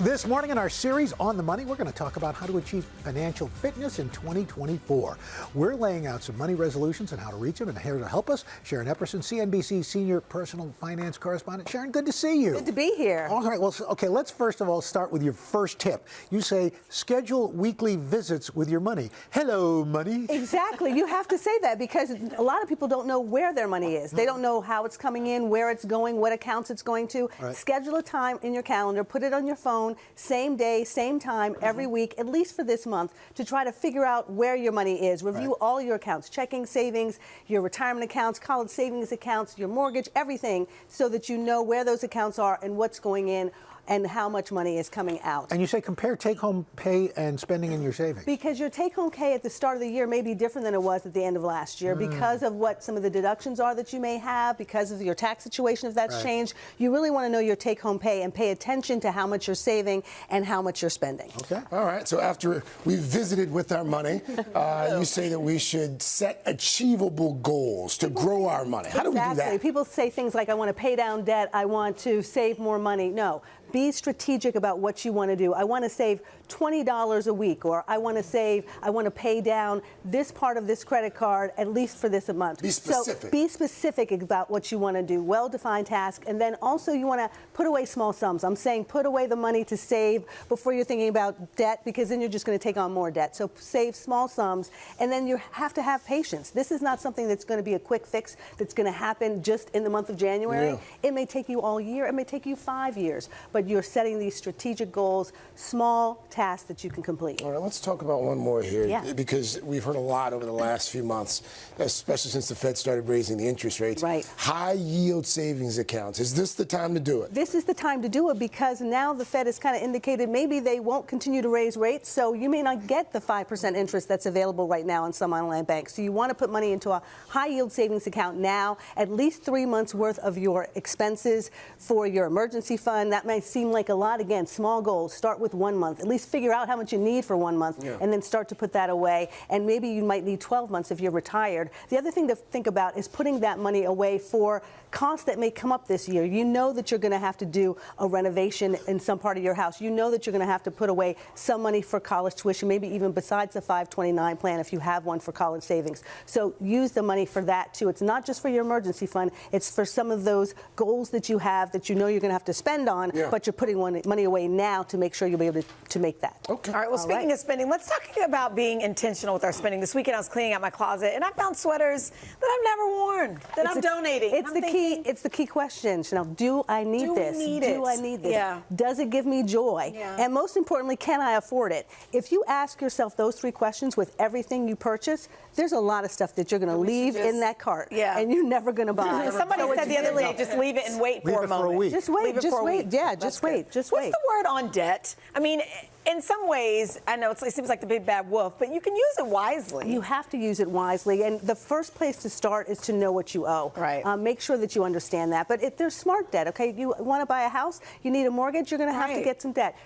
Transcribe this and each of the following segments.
This morning in our series On the Money, we're going to talk about how to achieve financial fitness in 2024. We're laying out some money resolutions and how to reach them, and here to help us, Sharon Epperson, CNBC Senior Personal Finance Correspondent. Sharon, good to see you. Good to be here. All right, well, okay, let's first of all start with your first tip. You say schedule weekly visits with your money. Hello, money. Exactly. You have to say that because a lot of people don't know where their money is. They don't know how it's coming in, where it's going, what accounts it's going to. Right. Schedule a time in your calendar, put it on your phone, same day, same time, every week, at least for this month, to try to figure out where your money is. Review all your accounts, checking, savings, your retirement accounts, college savings accounts, your mortgage, everything, so that you know where those accounts are and what's going in and how much money is coming out. And you say compare take-home pay and spending in your savings. Because your take-home pay at the start of the year may be different than it was at the end of last year because of what some of the deductions are that you may have, because of your tax situation if that's changed. You really want to know your take-home pay and pay attention to how much you're saving and how much you're spending. Okay. All right. So after we've visited with our money, you say that we should set achievable goals to grow our money. How do we do that? People say things like, I want to pay down debt, I want to save more money. No. Be strategic about what you want to do. I want to save $20 a week, or I want to pay down this part of this credit card at least for this a month. Be specific. So be specific about what you want to do. Well-defined task. And then also you want to put away small sums. I'm saying put away the money to save before you're thinking about debt, because then you're just going to take on more debt. So save small sums, and then you have to have patience. This is not something that's going to be a quick fix that's going to happen just in the month of January. It may take you all year. It may take you 5 years. But you're setting these strategic goals, small tasks that you can complete. All right, let's talk about one more here, because we've heard a lot over the last few months, especially since the Fed started raising the interest rates. Right. High yield savings accounts. Is this the time to do it? This is the time to do it, because now the Fed has kind of indicated maybe they won't continue to raise rates, so you may not get the 5% interest that's available right now in some online banks. So you want to put money into a high yield savings account now, at least 3 months worth of your expenses for your emergency fund. That might seem like a lot. Again, small goals. Start with 1 month. At least figure out how much you need for 1 month, and then start to put that away. And maybe you might need 12 months if you're retired. The other thing to think about is putting that money away for costs that may come up this year. You know that you're going to have to do a renovation in some part of your house. You know that you're going to have to put away some money for college tuition, maybe even besides the 529 plan if you have one for college savings. So use the money for that too. It's not just for your emergency fund. It's for some of those goals that you have that you know you're going to have to spend on, but you're putting money away now to make sure you'll be able to make that. Okay. All right. Well, speaking of spending, let's talk about being intentional with our spending. This weekend I was cleaning out my closet and I found sweaters that I've never worn, that I'm donating. It's the key question, Chanel. Do I need this? Do I need this? Yeah. Does it give me joy? Yeah. And most importantly, can I afford it? If you ask yourself those 3 questions with everything you purchase, there's a lot of stuff that you're going to leave in that cart, and you're never going to buy. Somebody said the other day, just leave it and wait for a moment. Just wait. Just wait. Yeah, just wait. Just wait. What's the word on debt? I mean, in some ways, I know it seems like the big bad wolf, but you can use it wisely. You have to use it wisely, and the first place to start is to know what you owe. Right. Make sure that you understand that. But if there's smart debt, okay, you want to buy a house, you need a mortgage, you're going to have to get some debt.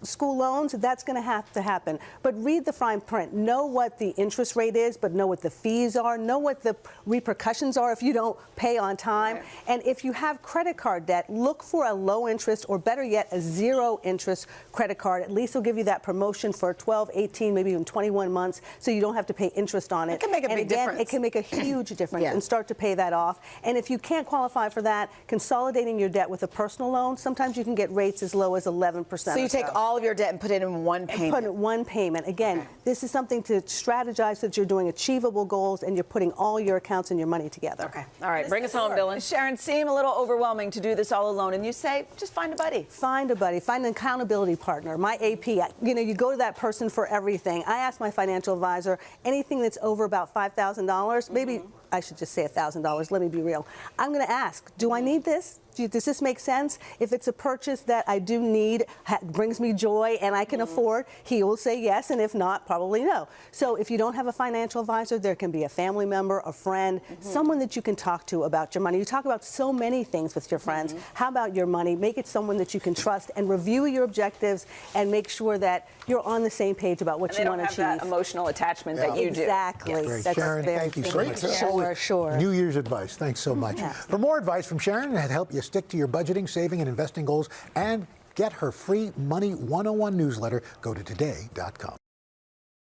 School loans, that's going to have to happen. But read the fine print. Know what the interest rate is, but know what the fees are. Know what the repercussions are if you don't pay on time. Right. And if you have credit card debt, look for a low interest, or better yet, a 0 interest credit card. At least it'll give you that promotion for 12, 18, maybe even 21 months, so you don't have to pay interest on it. It can make a big difference. It can make a huge difference and start to pay that off. And if you can't qualify for that, consolidating your debt with a personal loan, sometimes you can get rates as low as 11%. So you take all of your debt and put it in one payment. Put it in one payment. Again, this is something to strategize so that you're doing achievable goals and you're putting all your accounts and your money together. Okay. All right. Bring us home, Dylan. Sharon, seem a little overwhelming to do this all alone, and you say, just find a buddy. Find a buddy. Find an accountability partner. My AP, you go to that person for everything. I ask my financial advisor, anything that's over about $5,000, maybe I should just say $1,000. Let me be real. I'm going to ask, do I need this? Does this make sense? If it's a purchase that I do need, brings me joy, and I can afford, he will say yes, and if not, probably no. So if you don't have a financial advisor, there can be a family member, a friend, someone that you can talk to about your money. You talk about so many things with your friends. How about your money? Make it someone that you can trust, and review your objectives, and make sure that you're on the same page about what you want to achieve. That emotional attachment that you do. Exactly. Yes. Sharon, thank you so much. Sure. New Year's advice. Thanks so much. For more advice from Sharon and help you stick to your budgeting, saving, and investing goals, and Get her free Money 101 newsletter. Go to today.com.